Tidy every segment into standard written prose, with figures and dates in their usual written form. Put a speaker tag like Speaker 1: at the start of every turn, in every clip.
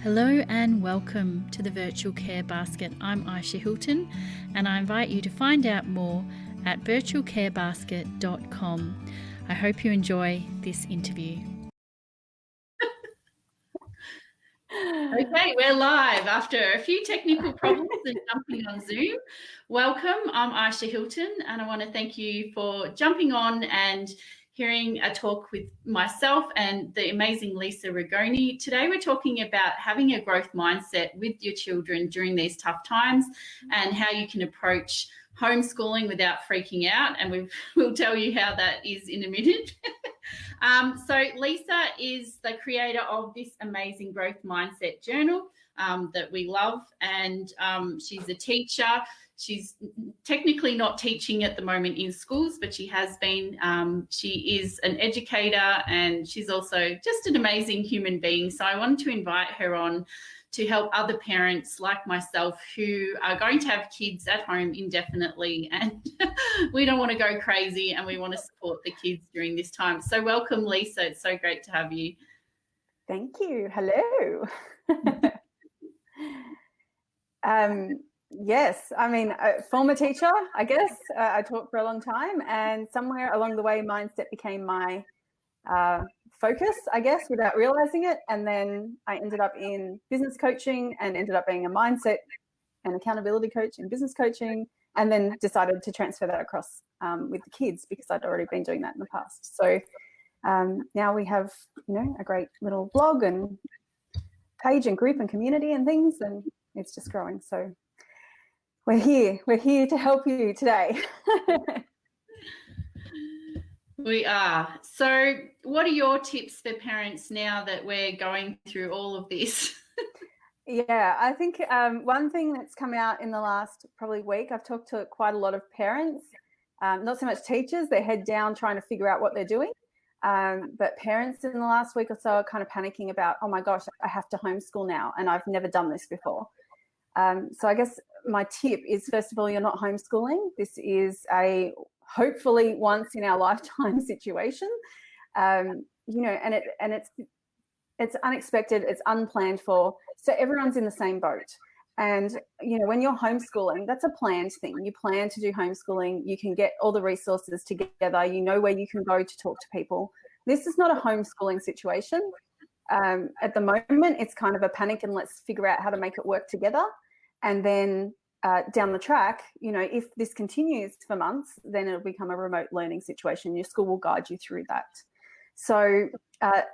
Speaker 1: Hello and welcome to the Virtual Care Basket. I'm Aisha Hilton and I invite you to find out more at virtualcarebasket.com. I hope you enjoy this interview. Okay, we're live after a few technical problems and jumping on Zoom. Welcome, I'm Aisha Hilton and I want to thank you for jumping on and hearing a talk with myself and the amazing Lisa Rigoni. Today we're talking about having a growth mindset with your children during these tough times and how you can approach homeschooling without freaking out, and we'll tell you how that is in a minute. So Lisa is the creator of this amazing growth mindset journal that we love, and she's a teacher. She's technically not teaching at the moment in schools, but she has been. She is an educator and she's also just an amazing human being. So I wanted to invite her on to help other parents like myself who are going to have kids at home indefinitely, and we don't want to go crazy and we want to support the kids during this time. So welcome, Lisa. It's so great to have you.
Speaker 2: Thank you. Hello. Yes, I mean, former teacher, I guess. I taught for a long time, and somewhere along the way, mindset became my focus, I guess, without realizing it. And then I ended up in business coaching and ended up being a mindset and accountability coach in business coaching, and then decided to transfer that across with the kids because I'd already been doing that in the past. So now we have, a great little blog and page and group and community and things, and it's just growing. So we're here to help you today.
Speaker 1: We are. So what are your tips for parents now that we're going through all of this?
Speaker 2: Yeah, I think one thing that's come out in the last probably week, I've talked to quite a lot of parents, not so much teachers, they're head down trying to figure out what they're doing. But parents in the last week or so are kind of panicking about, oh my gosh, I have to homeschool now and I've never done this before. So I guess my tip is, first of all, you're not homeschooling. This is a hopefully once in our lifetime situation, and it's unexpected, it's unplanned for. So everyone's in the same boat. And, when you're homeschooling, that's a planned thing. You plan to do homeschooling. You can get all the resources together. You know where you can go to talk to people. This is not a homeschooling situation. At the moment, it's kind of a panic and let's figure out how to make it work together. And then down the track, if this continues for months, then it'll become a remote learning situation. Your school will guide you through that. So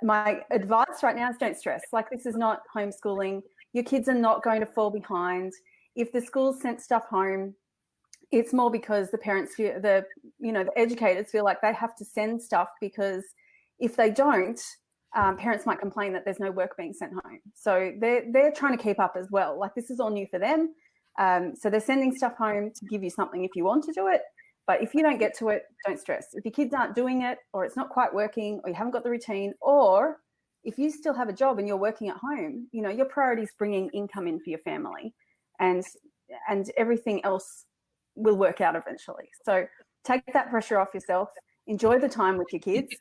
Speaker 2: my advice right now is don't stress. Like, this is not homeschooling. Your kids are not going to fall behind. If the school's sent stuff home, it's more because the parents feel, the educators feel like they have to send stuff, because if they don't, parents might complain that there's no work being sent home. So they're trying to keep up as well. Like, this is all new for them. So they're sending stuff home to give you something if you want to do it. But if you don't get to it, don't stress. If your kids aren't doing it, or it's not quite working, or you haven't got the routine, or if you still have a job and you're working at home, your priority is bringing income in for your family, and everything else will work out eventually. So take that pressure off yourself. Enjoy the time with your kids.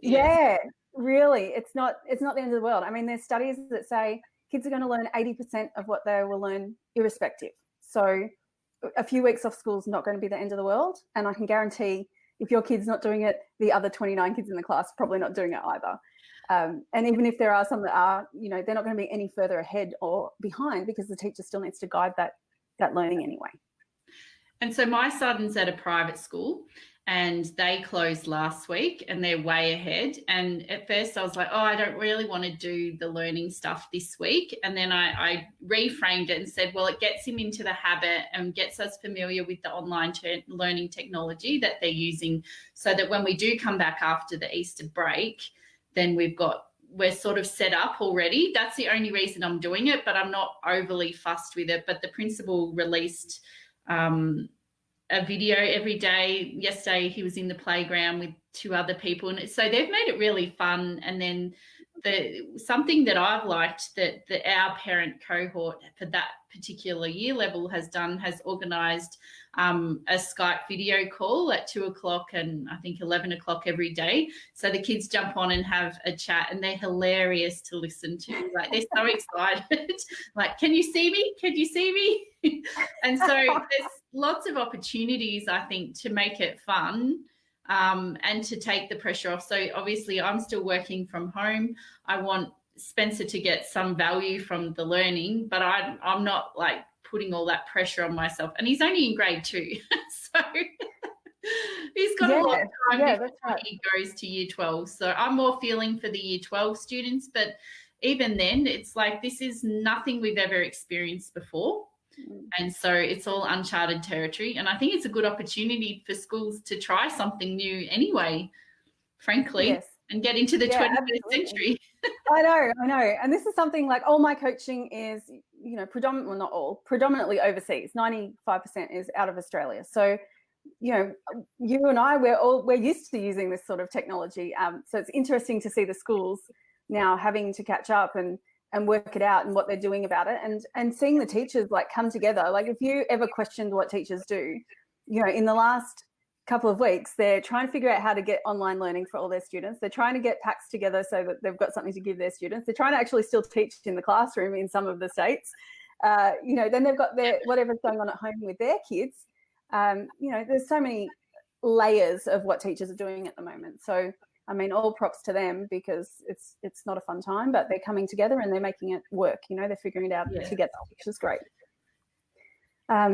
Speaker 2: Yeah, really. It's not the end of the world. I mean, there's studies that say kids are going to learn 80% of what they will learn irrespective. So a few weeks off school is not going to be the end of the world. And I can guarantee if your kid's not doing it, the other 29 kids in the class are probably not doing it either. And even if there are some that are, they're not going to be any further ahead or behind, because the teacher still needs to guide that learning anyway.
Speaker 1: And so my son's at a private school and they closed last week and they're way ahead. And at first I was like, oh, I don't really want to do the learning stuff this week. And then I reframed it and said, well, it gets him into the habit and gets us familiar with the online learning technology that they're using, so that when we do come back after the Easter break, then we're sort of set up already. That's the only reason I'm doing it, but I'm not overly fussed with it. But the principal released a video every day. Yesterday he was in the playground with two other people, and so they've made it really fun. And then something that I've liked that our parent cohort for that particular year level has done, has organised a Skype video call at 2:00 and I think 11:00 every day. So the kids jump on and have a chat, and they're hilarious to listen to. Like, they're so excited. Like, can you see me? Can you see me? And so there's lots of opportunities, I think, to make it fun. And to take the pressure off. So obviously I'm still working from home. I want Spencer to get some value from the learning, but I'm not like putting all that pressure on myself. And he's only in grade 2. So he's got a lot of time before he goes to year 12. So I'm more feeling for the year 12 students, but even then it's like, this is nothing we've ever experienced before. And so it's all uncharted territory. And I think it's a good opportunity for schools to try something new anyway, frankly, and get into the 21st century.
Speaker 2: I know. And this is something like, all my coaching is, predominantly, well, not all, predominantly overseas. 95% is out of Australia. So, you and I, we're used to using this sort of technology. So it's interesting to see the schools now having to catch up and work it out and what they're doing about it, and seeing the teachers like come together. Like, if you ever questioned what teachers do, in the last couple of weeks, they're trying to figure out how to get online learning for all their students. They're trying to get packs together so that they've got something to give their students. They're trying to actually still teach in the classroom in some of the states. Then they've got their whatever's going on at home with their kids. There's so many layers of what teachers are doing at the moment. So, I mean, all props to them, because it's not a fun time, but they're coming together and they're making it work. They're figuring it out together, which is great. I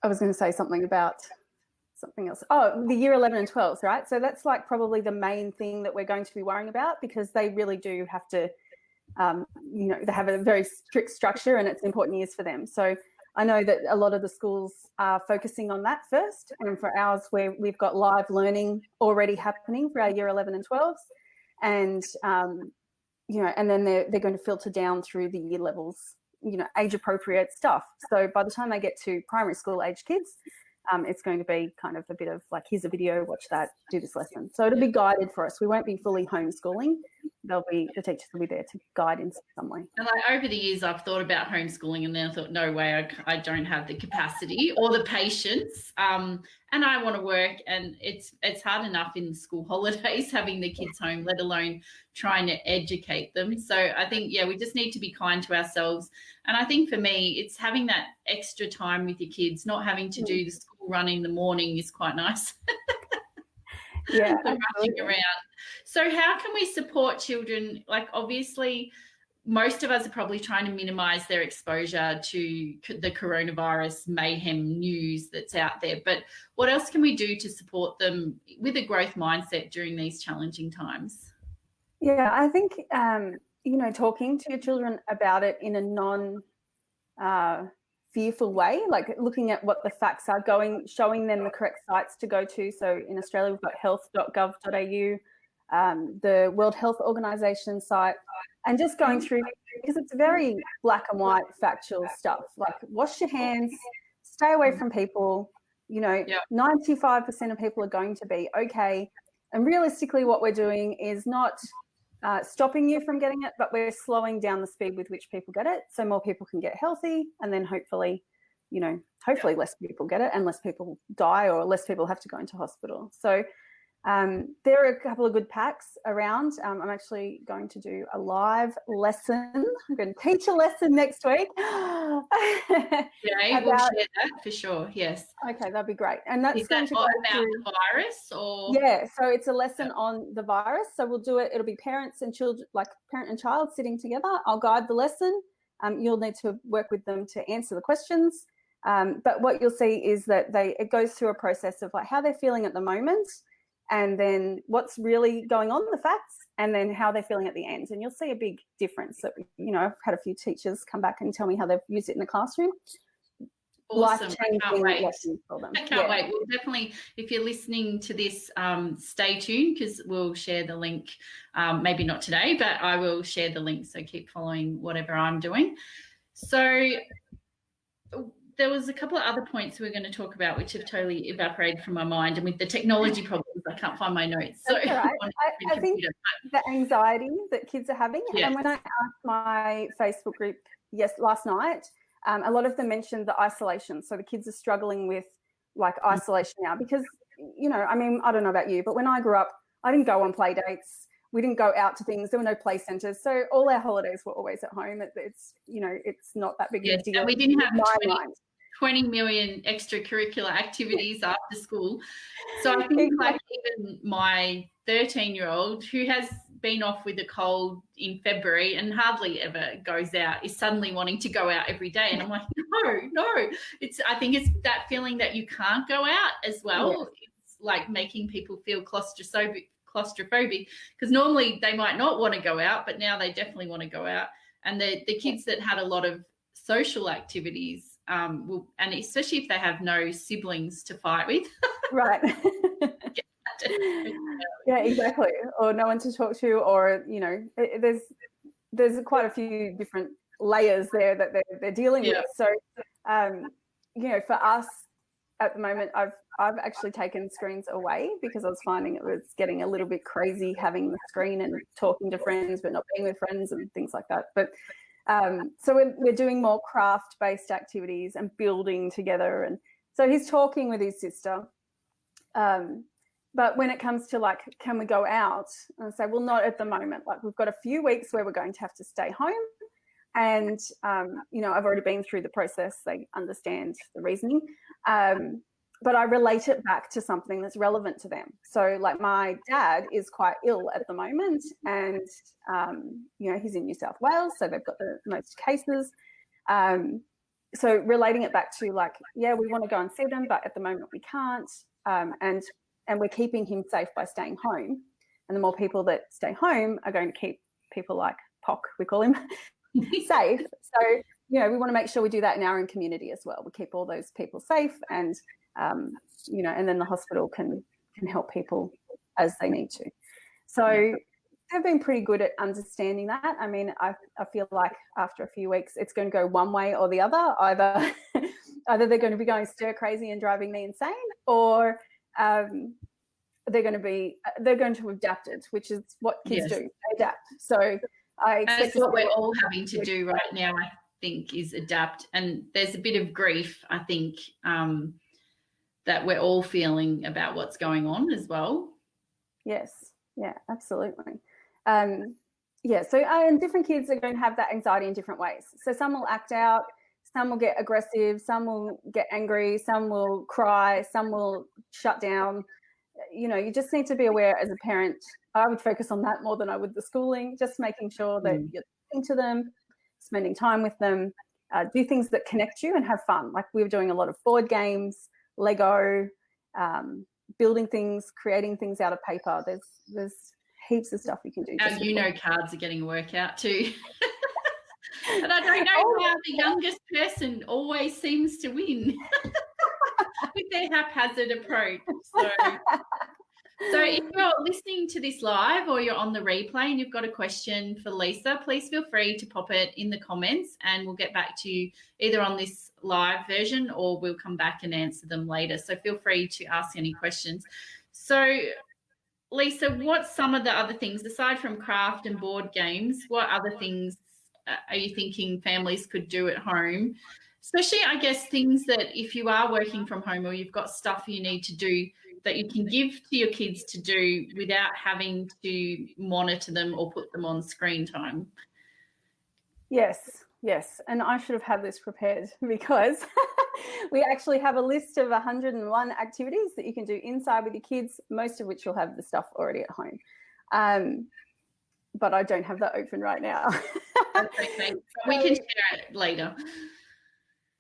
Speaker 2: was going to say something about something else. Oh, the year 11 and 12s, right? So that's like probably the main thing that we're going to be worrying about, because they really do have to, they have a very strict structure, and it's important years for them. So I know that a lot of the schools are focusing on that first, and for ours, we've got live learning already happening for our year 11 and 12s, and and then they're going to filter down through the year levels, age appropriate stuff. So by the time they get to primary school age kids, it's going to be kind of a bit of like, here's a video, watch that, do this lesson. So it'll be guided for us. We won't be fully homeschooling. The teachers will be there to guide in some way.
Speaker 1: And like, over the years, I've thought about homeschooling, and then I thought, no way, I don't have the capacity or the patience. And I want to work, and it's hard enough in the school holidays having the kids home, let alone trying to educate them. So I think, we just need to be kind to ourselves. And I think for me, it's having that extra time with your kids, not having to do the school run in the morning is quite nice. Rushing around. So how can we support children? Like, obviously, most of us are probably trying to minimize their exposure to the coronavirus mayhem news that's out there. But what else can we do to support them with a growth mindset during these challenging times?
Speaker 2: Yeah, I think, talking to your children about it in a fearful way, like looking at what the facts are, showing them the correct sites to go to. So in Australia, we've got health.gov.au, the World Health Organization site, and just going through, because it's very black and white factual stuff, like wash your hands, stay away from people, 95% of people are going to be okay. And realistically, what we're doing is not stopping you from getting it, but we're slowing down the speed with which people get it, so more people can get healthy, and then hopefully less people get it and less people die, or less people have to go into hospital. So there are a couple of good packs around. I'm actually going to do a live lesson. I'm going to teach a lesson next week.
Speaker 1: We'll share that for sure. Yes.
Speaker 2: Okay, that'd be great. And that's
Speaker 1: going to go about the virus, or
Speaker 2: so it's a lesson on the virus. So we'll do it. It'll be parents and children, like parent and child sitting together. I'll guide the lesson. You'll need to work with them to answer the questions. But what you'll see is that it goes through a process of like how they're feeling at the moment, and then what's really going on, the facts, and then how they're feeling at the end. And you'll see a big difference. That, I've had a few teachers come back and tell me how they've used it in the classroom.
Speaker 1: Awesome. I can't wait. I can't wait. We'll definitely, if you're listening to this, stay tuned, because we'll share the link. Maybe not today, but I will share the link. So keep following whatever I'm doing. So there was a couple of other points we were going to talk about which have totally evaporated from my mind, and with the technology problems I can't find my notes. So
Speaker 2: That's all right. I think the anxiety that kids are having,
Speaker 1: yes.
Speaker 2: and when I asked my Facebook group last night, a lot of them mentioned the isolation. So the kids are struggling with like isolation now because, you know, I mean, I don't know about you, but when I grew up, I didn't go on play dates. We didn't go out to things. There were no play centres. So all our holidays were always at home. It's, you know, it's not that big of a deal.
Speaker 1: And we didn't have 20 million extracurricular activities after school. So I think like even my 13-year-old who has been off with a cold in February and hardly ever goes out is suddenly wanting to go out every day. And I'm like, no. I think it's that feeling that you can't go out as well. Yeah. It's like making people feel claustrophobic because normally they might not want to go out, but now they definitely want to go out. And the kids that had a lot of social activities and especially if they have no siblings to fight with.
Speaker 2: Right. Yeah, exactly. Or no one to talk to, or, you know, there's quite a few different layers there that they're dealing with. So, you know, for us at the moment, I've actually taken screens away because I was finding it was getting a little bit crazy having the screen and talking to friends but not being with friends and things like that. But so we're doing more craft-based activities and building together. And so he's talking with his sister. But when it comes to like, can we go out? And I say, well, not at the moment. Like we've got a few weeks where we're going to have to stay home. And, you know, I've already been through the process. They understand the reasoning. But I relate it back to something that's relevant to them. So like my dad is quite ill at the moment and, you know, he's in New South Wales, so they've got the most cases. So relating it back to like, yeah, we want to go and see them, but at the moment we can't. And we're keeping him safe by staying home. And the more people that stay home are going to keep people like POC, we call him, safe. So, you know, we want to make sure we do that in our own community as well. We keep all those people safe and, you know, and then the hospital can help people as they need to. So they've been pretty good at understanding that. I mean, I feel like after a few weeks, it's going to go one way or the other. Either they're going to be going stir crazy and driving me insane, or they're going to have adapted, which is what kids do. They adapt. So I expect
Speaker 1: that's what we're all having to do right now, I think, is adapt. And there's a bit of grief, I think, that we're all feeling about what's going on as well.
Speaker 2: Yes. Yeah, absolutely. Yeah. So and different kids are going to have that anxiety in different ways. So some will act out, some will get aggressive, some will get angry, some will cry, some will shut down. You know, you just need to be aware as a parent. I would focus on that more than I would the schooling, just making sure that you're listening to them, spending time with them, do things that connect you and have fun. Like we were doing a lot of board games, Lego, building things, creating things out of paper. There's heaps of stuff you can do.
Speaker 1: Cards are getting a workout too. And I don't know how the youngest person always seems to win with their haphazard approach. So if you're listening to this live or you're on the replay and you've got a question for Lisa, please feel free to pop it in the comments and we'll get back to you either on this live version or we'll come back and answer them later. So feel free to ask any questions. So Lisa, what's some of the other things, aside from craft and board games, what other things are you thinking families could do at home? Especially, I guess, things that if you are working from home or you've got stuff you need to do that you can give to your kids to do without having to monitor them or put them on screen time.
Speaker 2: Yes. And I should have had this prepared because we actually have a list of 101 activities that you can do inside with your kids, most of which you'll have the stuff already at home. But I don't have that open right now.
Speaker 1: That's okay. We can share it later.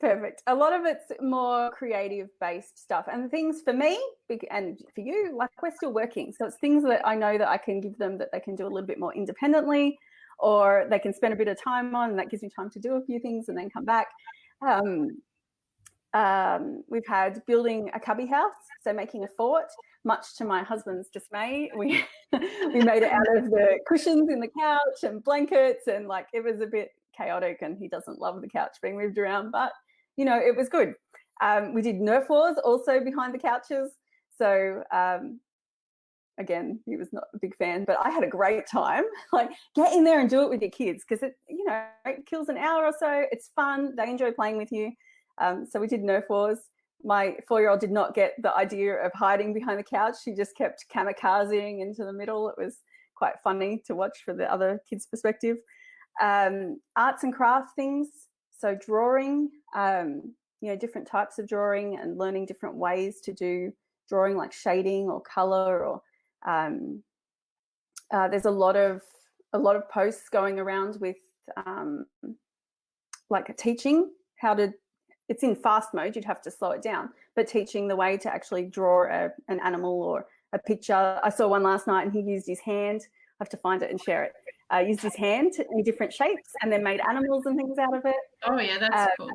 Speaker 2: Perfect. A lot of it's more creative-based stuff. And things for me and for you, like we're still working. So it's things that I know that I can give them that they can do a little bit more independently or they can spend a bit of time on, and that gives me time to do a few things and then come back. We've had building a cubby house, so making a fort. Much to my husband's dismay, we made it out of the cushions in the couch and blankets, and like it was a bit chaotic and he doesn't love the couch being moved around, but you know, it was good. We did Nerf wars also behind the couches. So again, he was not a big fan, but I had a great time. Like, get in there and do it with your kids, because it kills an hour or so. It's fun. They enjoy playing with you. So we did Nerf wars. My 4-year-old did not get the idea of hiding behind the couch. She just kept kamikazing into the middle. It was quite funny to watch for the other kids' perspective. Arts and craft things, so drawing, different types of drawing and learning different ways to do drawing, like shading or colour, or there's a lot of posts going around with like teaching how to. It's in fast mode, you'd have to slow it down, but teaching the way to actually draw an animal or a picture. I saw one last night and he used his hand. I have to find it and share it. Used his hand in different shapes and then made animals and things out of it.
Speaker 1: Oh yeah, that's cool.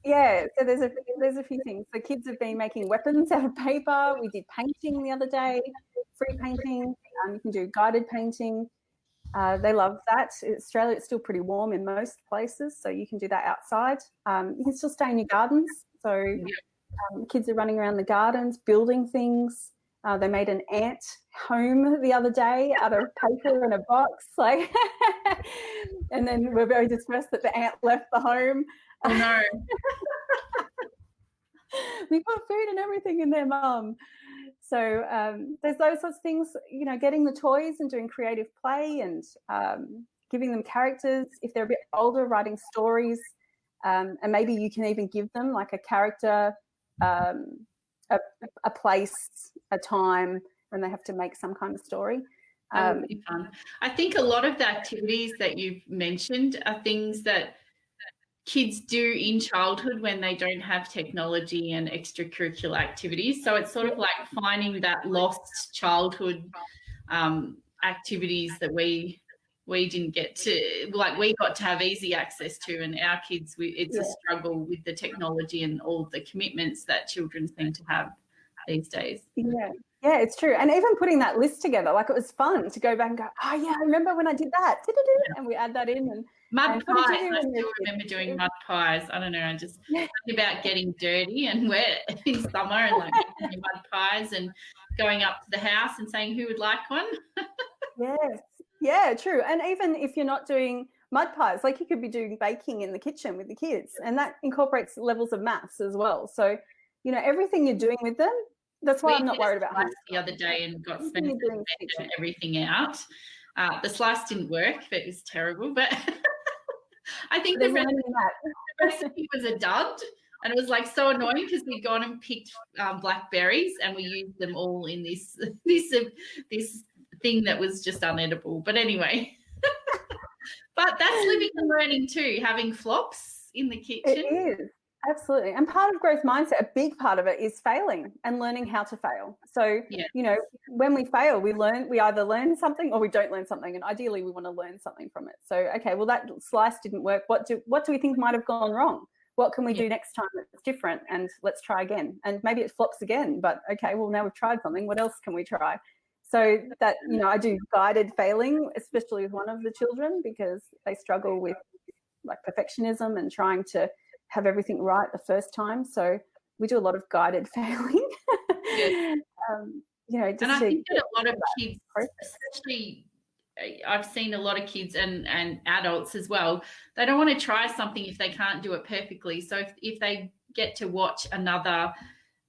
Speaker 2: Yeah, so there's a few things. The kids have been making weapons out of paper. We did painting the other day, free painting. You can do guided painting. They love that. In Australia, it's still pretty warm in most places, so you can do that outside. You can still stay in your gardens. So kids are running around the gardens, building things. They made an ant home the other day out of paper in a box, and then we're very distressed that the ant left the home.
Speaker 1: Oh no.
Speaker 2: We put food and everything in there, Mum. So there's those sorts of things, getting the toys and doing creative play and giving them characters. If they're a bit older, writing stories, and maybe you can even give them like a character, a place, a time when they have to make some kind of story.
Speaker 1: That would be fun. I think a lot of the activities that you've mentioned are things that kids do in childhood when they don't have technology and extracurricular activities. So it's sort of like finding that lost childhood activities that we didn't get to, like we got to have easy access to, and our kids, it's a struggle with the technology and all the commitments that children seem to have these days.
Speaker 2: Yeah, it's true. And even putting that list together, like it was fun to go back and go, oh yeah, I remember when I did that, and we add that in. And
Speaker 1: mud pies, I still remember doing mud pies. I don't know, I just think about getting dirty and wet in summer and like making mud pies and going up to the house and saying who would like one.
Speaker 2: Yes, yeah, true. And even if you're not doing mud pies, like you could be doing baking in the kitchen with the kids, and that incorporates levels of maths as well. So, everything you're doing with them, that's why I'm not worried about
Speaker 1: slice the other day and got Spencer to measure everything out. The slice didn't work, but it was terrible. But I think the recipe was a dud, and it was like so annoying because we'd gone and picked blackberries and we used them all in this thing that was just unedible. But anyway, but that's living and learning too, having flops in the kitchen.
Speaker 2: It is. Absolutely. And part of growth mindset, a big part of it is failing and learning how to fail. So, when we fail, we either learn something or we don't learn something. And ideally we want to learn something from it. So, okay, well, that slice didn't work. What do we think might have gone wrong? What can we do next time that's different? And let's try again. And maybe it flops again, but okay, well, now we've tried something. What else can we try? So that, I do guided failing, especially with one of the children, because they struggle with like perfectionism and trying to have everything right the first time. So we do a lot of guided failing.
Speaker 1: And I think that a lot of kids, especially I've seen a lot of kids and adults as well, they don't want to try something if they can't do it perfectly. So if they get to watch another,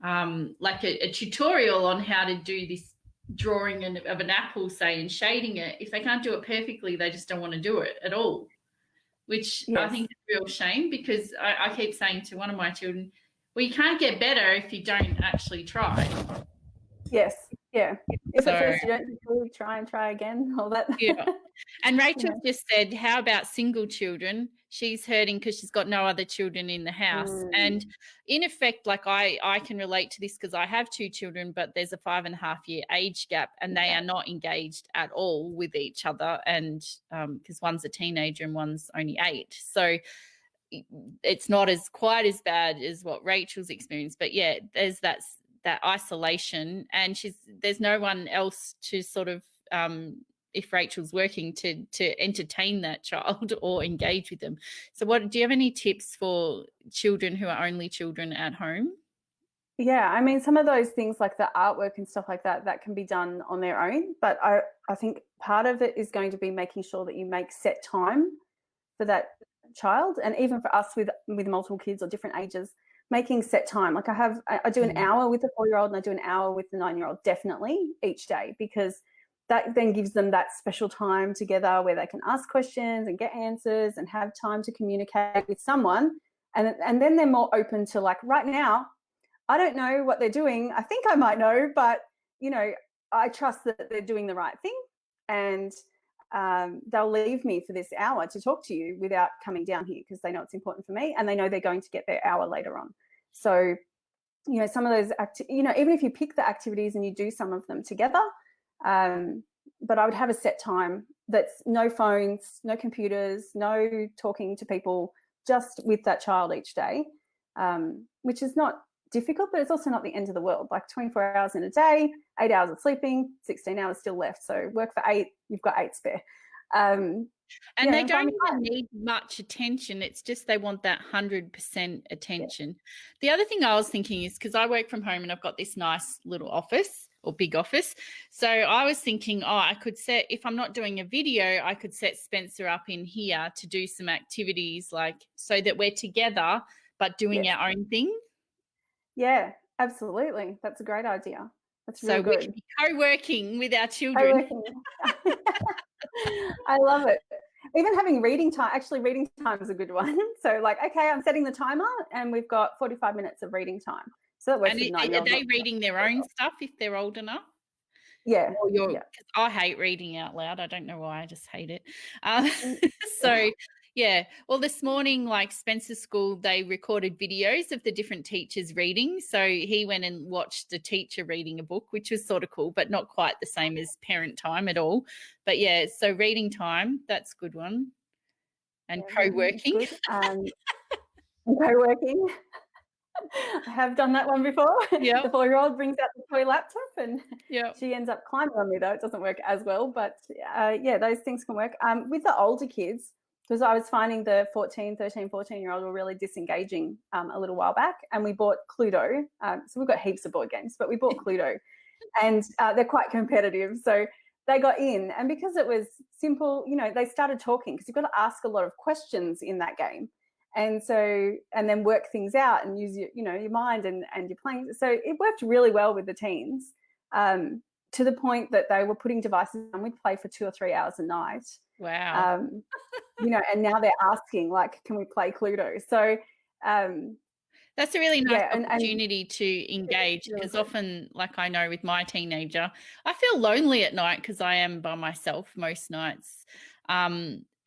Speaker 1: like a tutorial on how to do this drawing of an apple, say, and shading it, if they can't do it perfectly, they just don't want to do it at all. Which I think is a real shame, because I keep saying to one of my children, well, you can't get better if you don't actually try.
Speaker 2: Yes, yeah. If at first you don't try again, all that.
Speaker 1: Yeah. And Rachel just said, how about single children? She's hurting because she's got no other children in the house. And in effect, like I can relate to this because I have 2 children, but there's a 5.5-year age gap, and they are not engaged at all with each other. And because one's a teenager and one's only 8. So it's not quite as bad as what Rachel's experienced. But yeah, there's that isolation, and there's no one else to sort of if Rachel's working to entertain that child or engage with them. So do you have any tips for children who are only children at home?
Speaker 2: Yeah, I mean, some of those things like the artwork and stuff like that, that can be done on their own. But I think part of it is going to be making sure that you make set time for that child. And even for us with multiple kids or different ages, making set time. Like I do an hour with the 4-year-old and I do an hour with the 9-year-old definitely each day, because that then gives them that special time together where they can ask questions and get answers and have time to communicate with someone. And then they're more open to, like, right now, I don't know what they're doing. I think I might know, but, I trust that they're doing the right thing, and they'll leave me for this hour to talk to you without coming down here because they know it's important for me and they know they're going to get their hour later on. So, some of those, even if you pick the activities and you do some of them together, but I would have a set time that's no phones, no computers, no talking to people, just with that child each day, which is not difficult, but it's also not the end of the world. Like 24 hours in a day, 8 hours of sleeping, 16 hours still left. So work for 8, you've got 8 spare.
Speaker 1: And they don't even need much attention. It's just they want that 100% attention. Yeah. The other thing I was thinking is, because I work from home and I've got this nice little office or big office. So I was thinking, I could set, if I'm not doing a video, I could set Spencer up in here to do some activities, like, so that we're together but doing our own thing.
Speaker 2: Yeah, absolutely. That's a great idea. That's really good.
Speaker 1: So we can be co-working with our children.
Speaker 2: I love it. Even having reading time, actually reading time is a good one. So, like, okay, I'm setting the timer and we've got 45 minutes of reading time. So that works.
Speaker 1: And are they reading their own stuff if they're old enough?
Speaker 2: Yeah.
Speaker 1: I hate reading out loud. I don't know why. I just hate it. So, yeah. Well, this morning, like Spencer's school, they recorded videos of the different teachers reading. So he went and watched the teacher reading a book, which was sort of cool, but not quite the same as parent time at all. But, yeah, so reading time, that's a good one. And co-working.
Speaker 2: Co-working. I have done that one before.
Speaker 1: Yep.
Speaker 2: The 4-year-old brings out the toy laptop and she ends up climbing on me, though. It doesn't work as well. But, those things can work. With the older kids, because I was finding the 13, 14-year-old were really disengaging a little while back, and we bought Cluedo. So we've got heaps of board games, but we bought Cluedo, and they're quite competitive. So they got in, and because it was simple, they started talking, because you've got to ask a lot of questions in that game. And so, and then work things out and use your mind and your playing. So it worked really well with the teens, to the point that they were putting devices on. We'd play for 2 or 3 hours a night.
Speaker 1: Wow.
Speaker 2: And now they're asking, like, can we play Cluedo? So
Speaker 1: that's a really nice opportunity to engage, because often, like I know with my teenager, I feel lonely at night because I am by myself most nights.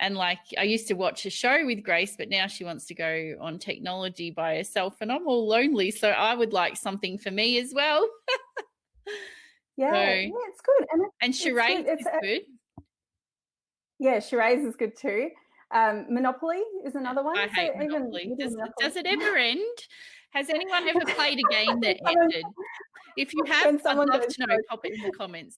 Speaker 1: And, like, I used to watch a show with Grace, but now she wants to go on technology by herself, and I'm all lonely. So I would like something for me as well.
Speaker 2: It's good.
Speaker 1: And charades is good.
Speaker 2: Yeah, charades is good too. Monopoly is another one.
Speaker 1: I hate Monopoly. Does it ever end? Has anyone ever played a game that ended? If you have, I'd love to know. Pop it in the comments.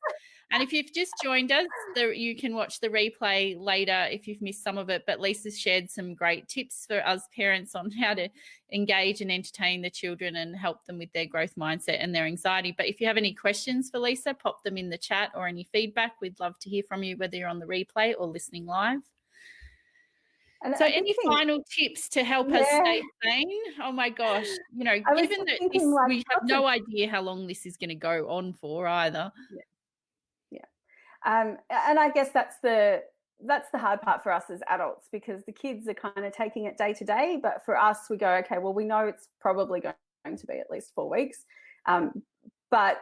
Speaker 1: And if you've just joined us, you can watch the replay later if you've missed some of it. But Lisa shared some great tips for us parents on how to engage and entertain the children and help them with their growth mindset and their anxiety. But if you have any questions for Lisa, pop them in the chat, or any feedback. We'd love to hear from you, whether you're on the replay or listening live. And so any final tips to help us stay sane? Oh, my gosh. Given that we have no idea how long this is going to go on for either.
Speaker 2: Yeah. And I guess that's the hard part for us as adults, because the kids are kind of taking it day to day. But for us, we go, okay, well, we know it's probably going to be at least 4 weeks. But,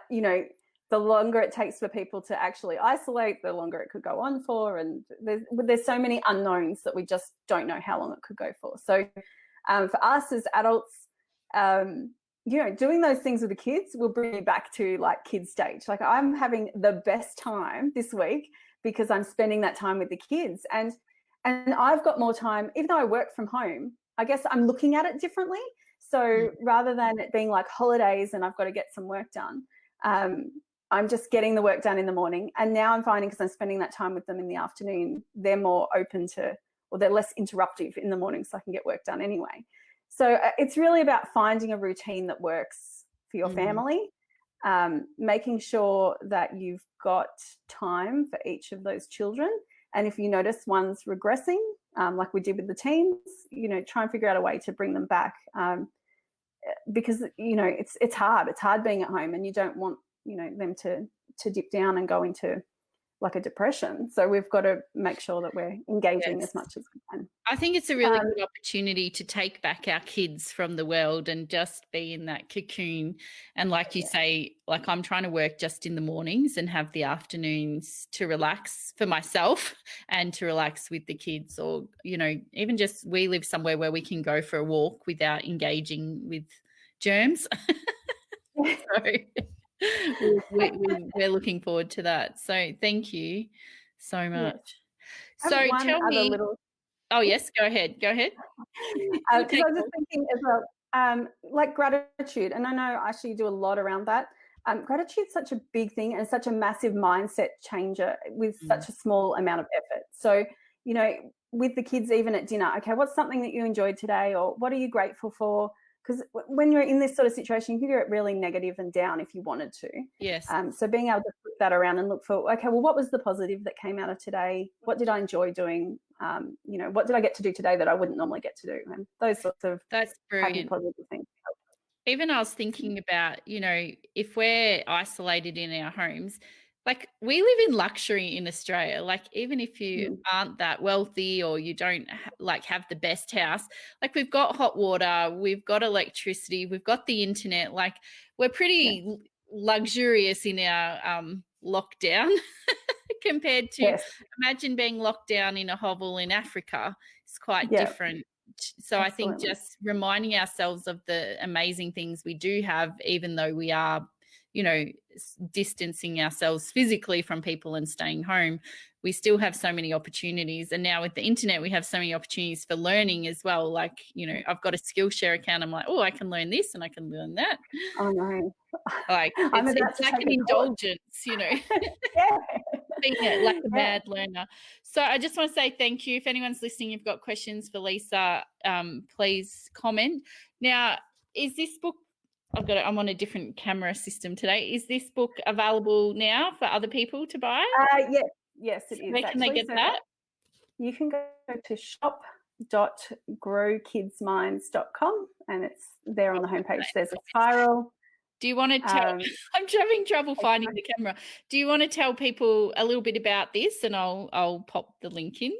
Speaker 2: the longer it takes for people to actually isolate, the longer it could go on for. And there's so many unknowns that we just don't know how long it could go for. So for us as adults, doing those things with the kids will bring you back to, like, kid stage. Like, I'm having the best time this week because I'm spending that time with the kids. And I've got more time, even though I work from home, I guess I'm looking at it differently. So rather than it being like holidays and I've got to get some work done, I'm just getting the work done in the morning. And now I'm finding, because I'm spending that time with them in the afternoon, they're more open to, or they're less interruptive in the morning, so I can get work done anyway. So it's really about finding a routine that works for your family, making sure that you've got time for each of those children. And if you notice one's regressing, like we did with the teens, try and figure out a way to bring them back, because it's hard. It's hard being at home, and you don't want them to dip down and go into like a depression. So we've got to make sure that we're engaging as much as we can.
Speaker 1: I think it's a really good opportunity to take back our kids from the world and just be in that cocoon. And like you say, like I'm trying to work just in the mornings and have the afternoons to relax for myself and to relax with the kids, or, even just we live somewhere where we can go for a walk without engaging with germs. So we're looking forward to that. So thank you so much.
Speaker 2: Yes.
Speaker 1: So tell me. Oh, yes, go ahead.
Speaker 2: Because I was just thinking as well, like gratitude, and I know actually you do a lot around that. Gratitude is such a big thing and such a massive mindset changer with such a small amount of effort. So, with the kids, even at dinner, okay, what's something that you enjoyed today, or what are you grateful for? Because when you're in this sort of situation, you can get really negative and down if you wanted to.
Speaker 1: Yes.
Speaker 2: So being able to put that around and look for, okay, well, what was the positive that came out of today? What did I enjoy doing? What did I get to do today that I wouldn't normally get to do? And those sorts of
Speaker 1: brilliant
Speaker 2: positive things.
Speaker 1: Even I was thinking about, if we're isolated in our homes, like we live in luxury in Australia. Like even if you aren't that wealthy or you don't have the best house, like we've got hot water, we've got electricity, we've got the internet. Like we're pretty luxurious in our lockdown compared to imagine being locked down in a hovel in Africa. It's quite different. So I think just reminding ourselves of the amazing things we do have, even though we are, distancing ourselves physically from people and staying home, we still have so many opportunities. And now with the internet, we have so many opportunities for learning as well. Like, I've got a Skillshare account. I'm like, oh, I can learn this and I can learn that.
Speaker 2: Oh, no.
Speaker 1: Like, it's like an indulgence, being like a mad learner. So I just want to say thank you. If anyone's listening, you've got questions for Lisa, please comment. Now, is this book, I'm on a different camera system today. Is this book available now for other people to buy?
Speaker 2: Yes, it is.
Speaker 1: Where can they get that?
Speaker 2: You can go to shop.growkidsminds.com, and it's there on the homepage. There's a spiral.
Speaker 1: Do you want to tell, I'm having trouble finding the camera. Do you want to tell people a little bit about this, and I'll pop the link in?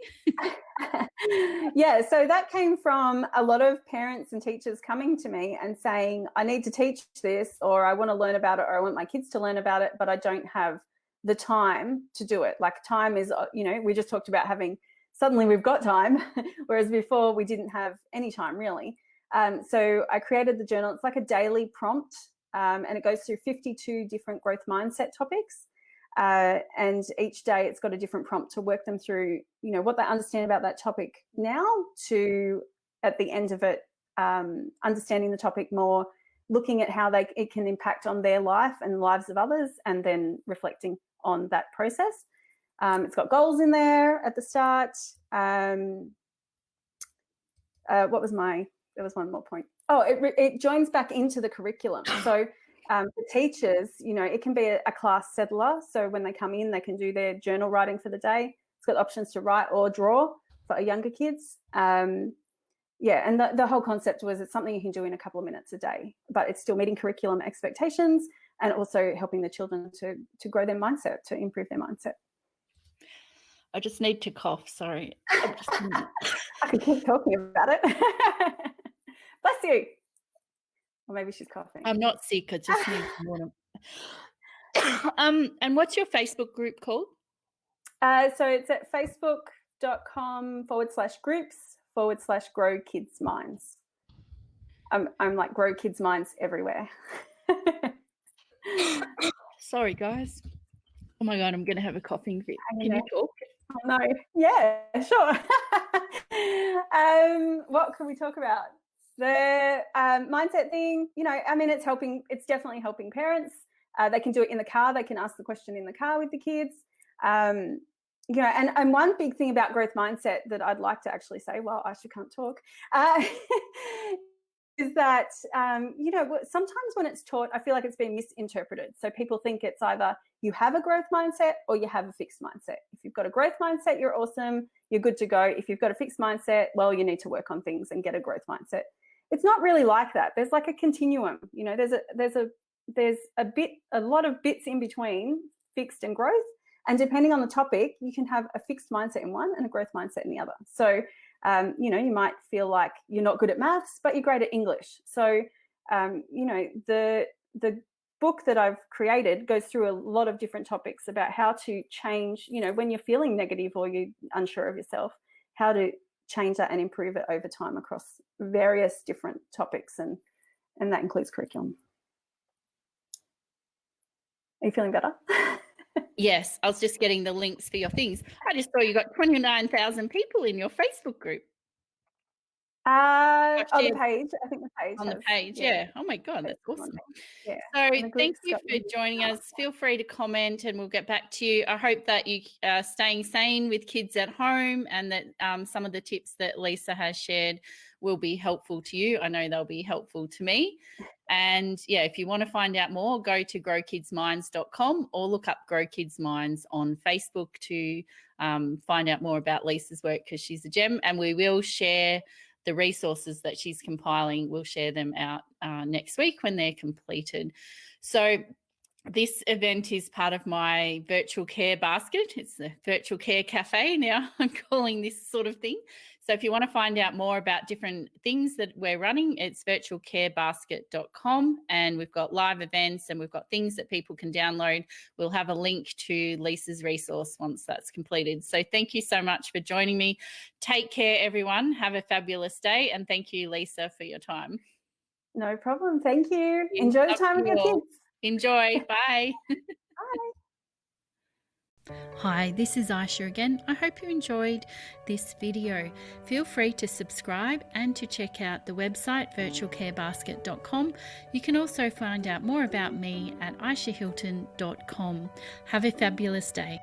Speaker 2: Yeah, so that came from a lot of parents and teachers coming to me and saying, I need to teach this, or I want to learn about it, or I want my kids to learn about it, but I don't have the time to do it. Like time is, we just talked about suddenly we've got time, whereas before we didn't have any time really. So I created the journal. It's like a daily prompt. And it goes through 52 different growth mindset topics. And each day it's got a different prompt to work them through, what they understand about that topic now, to at the end of it, understanding the topic more, looking at how it can impact on their life and the lives of others, and then reflecting on that process. It's got goals in there at the start. There was one more point. Oh, it joins back into the curriculum. So for teachers, it can be a class settler. So when they come in, they can do their journal writing for the day. It's got options to write or draw for younger kids. And the whole concept was it's something you can do in a couple of minutes a day, but it's still meeting curriculum expectations and also helping the children to grow their mindset, to improve their mindset.
Speaker 1: I just need to cough, sorry.
Speaker 2: I could keep talking about it. Bless you. Or maybe she's coughing.
Speaker 1: I'm not sick. I just need water. And what's your Facebook group called?
Speaker 2: So it's at facebook.com/groups/Grow Kids Minds. I'm like Grow Kids Minds everywhere.
Speaker 1: Sorry, guys. Oh, my God, I'm going to have a coughing fit. Can you talk?
Speaker 2: Oh, no. Yeah, sure. What can we talk about? The mindset thing, it's definitely helping parents. They can do it in the car. They can ask the question in the car with the kids. And one big thing about growth mindset that I'd like to actually say, well, I actually can't talk, that, sometimes when it's taught, I feel like it's been misinterpreted. So people think it's either you have a growth mindset or you have a fixed mindset. If you've got a growth mindset, you're awesome, you're good to go. If you've got a fixed mindset, well, you need to work on things and get a growth mindset. It's not really like that. There's like a continuum. There's a lot of bits in between fixed and growth. And depending on the topic, you can have a fixed mindset in one and a growth mindset in the other. So, you might feel like you're not good at maths, but you're great at English. So, the book that I've created goes through a lot of different topics about how to change, when you're feeling negative or you're unsure of yourself, how to change that and improve it over time across various different topics. And that includes curriculum. Are you feeling better?
Speaker 1: Yes, I was just getting the links for your things. I just saw you got 29,000 people in your Facebook group.
Speaker 2: On the page. I think the page.
Speaker 1: On the page, yeah. Oh my God, that's awesome.
Speaker 2: Yeah.
Speaker 1: So thank you for joining us. Feel free to comment and we'll get back to you. I hope that you are staying sane with kids at home and that some of the tips that Lisa has shared will be helpful to you. I know they'll be helpful to me. And yeah, if you want to find out more, go to growkidsminds.com or look up Grow Kids Minds on Facebook to find out more about Lisa's work, because she's a gem. And we will share the resources that she's compiling. We'll share them out next week when they're completed. So this event is part of my virtual care basket. It's the virtual care cafe now, I'm calling this sort of thing. So if you want to find out more about different things that we're running, it's virtualcarebasket.com, and we've got live events and we've got things that people can download. We'll have a link to Lisa's resource once that's completed. So thank you so much for joining me. Take care, everyone. Have a fabulous day. And thank you, Lisa, for your time.
Speaker 2: No problem. Thank you. Enjoy the time with your kids.
Speaker 1: Enjoy. Bye.
Speaker 2: Bye.
Speaker 1: Hi, this is Aisha again. I hope you enjoyed this video. Feel free to subscribe and to check out the website virtualcarebasket.com. You can also find out more about me at aishahilton.com. Have a fabulous day.